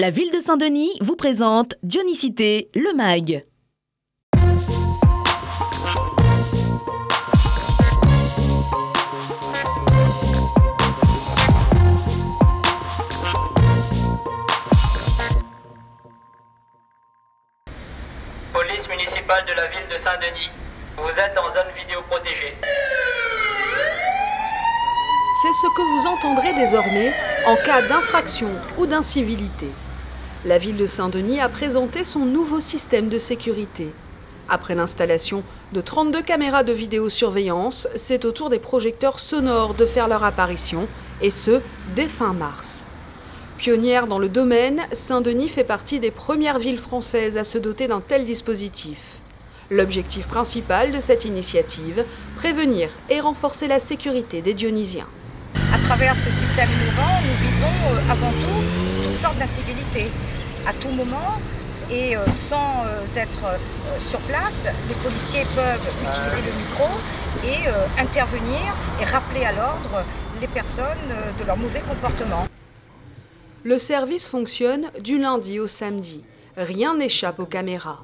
La ville de Saint-Denis vous présente Dionicité, le MAG. Police municipale de la ville de Saint-Denis. Vous êtes en zone vidéo protégée. C'est ce que vous entendrez désormais en cas d'infraction ou d'incivilité. La ville de Saint-Denis a présenté son nouveau système de sécurité. Après l'installation de 32 caméras de vidéosurveillance, c'est au tour des projecteurs sonores de faire leur apparition, et ce, dès fin mars. Pionnière dans le domaine, Saint-Denis fait partie des premières villes françaises à se doter d'un tel dispositif. L'objectif principal de cette initiative, prévenir et renforcer la sécurité des Dionysiens. À travers ce système innovant, nous visons avant tout toutes sortes d'incivilités. À tout moment et sans être sur place, les policiers peuvent utiliser le micro et intervenir et rappeler à l'ordre les personnes de leur mauvais comportement. Le service fonctionne du lundi au samedi. Rien n'échappe aux caméras.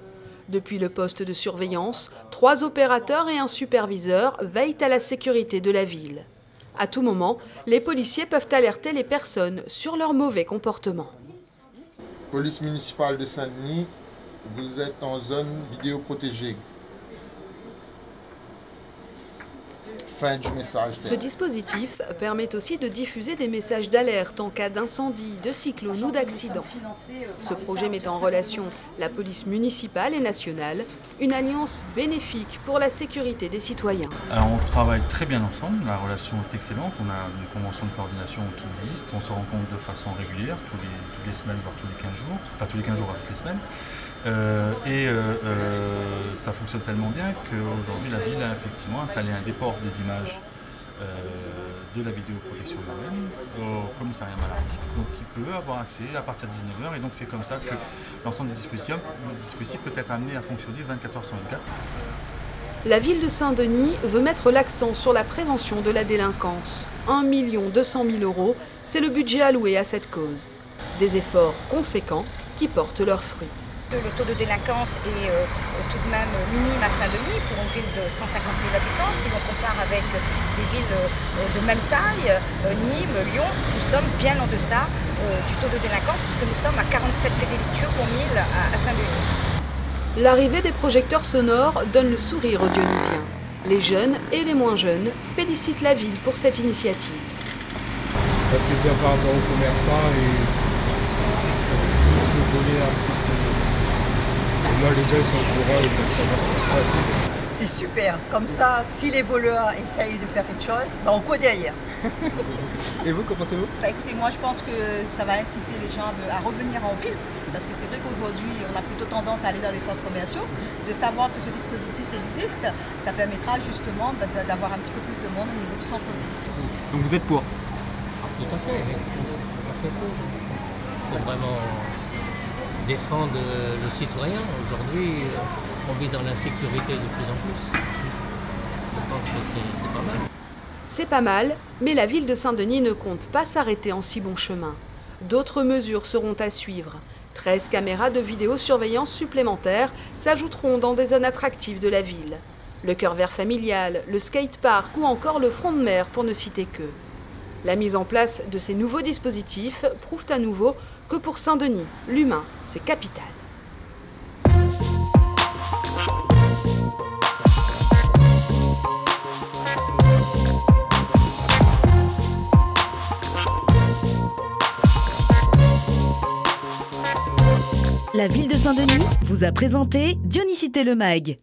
Depuis le poste de surveillance, 3 opérateurs et un superviseur veillent à la sécurité de la ville. À tout moment, les policiers peuvent alerter les personnes sur leur mauvais comportement. Police municipale de Saint-Denis, vous êtes en zone vidéo protégée. Fin du message. Ce dispositif permet aussi de diffuser des messages d'alerte en cas d'incendie, de cyclone ou d'accident. Ce projet met en relation la police municipale et nationale, une alliance bénéfique pour la sécurité des citoyens. Alors on travaille très bien ensemble, la relation est excellente, on a une convention de coordination qui existe, on se rencontre de façon régulière, toutes les semaines, voire tous les 15 jours, enfin tous les 15 jours, voire toutes les semaines. Ça fonctionne tellement bien qu'aujourd'hui la ville a effectivement installé un déport des images de la vidéoprotection urbaine au commissariat Malartic, donc qui peut avoir accès à partir de 19h, et donc c'est comme ça que l'ensemble du dispositif peut être amené à fonctionner 24h sur 24. La ville de Saint-Denis veut mettre l'accent sur la prévention de la délinquance. 1 200 000 €, c'est le budget alloué à cette cause. Des efforts conséquents qui portent leurs fruits. Le taux de délinquance est tout de même minime à Saint-Denis pour une ville de 150 000 habitants. Si l'on compare avec des villes de même taille, Nîmes, Lyon, nous sommes bien en deçà du taux de délinquance puisque nous sommes à 47 faits délictueux pour 1000 à Saint-Denis. L'arrivée des projecteurs sonores donne le sourire aux Dionysiens. Les jeunes et les moins jeunes félicitent la ville pour cette initiative. C'est bien par rapport aux commerçants et c'est ce que vous voulez un peu. Moi, les gens sont au courant, ils peuvent savoir ce qui se passe. C'est super, comme ça, si les voleurs essayent de faire quelque chose, on court derrière. Et vous, qu'en pensez-vous? Écoutez, moi je pense que ça va inciter les gens à revenir en ville, parce que c'est vrai qu'aujourd'hui, on a plutôt tendance à aller dans les centres commerciaux. De savoir que ce dispositif existe, ça permettra justement d'avoir un petit peu plus de monde au niveau du centre-ville. Donc vous êtes pour? Tout à fait, pour vraiment défendre le citoyen. Aujourd'hui, on vit dans l'insécurité de plus en plus. Je pense que c'est pas mal. C'est pas mal, mais la ville de Saint-Denis ne compte pas s'arrêter en si bon chemin. D'autres mesures seront à suivre. 13 caméras de vidéosurveillance supplémentaires s'ajouteront dans des zones attractives de la ville. Le cœur vert familial, le skatepark ou encore le front de mer pour ne citer que. La mise en place de ces nouveaux dispositifs prouve à nouveau que pour Saint-Denis, l'humain, c'est capital. La ville de Saint-Denis vous a présenté Dionicité, le MAG.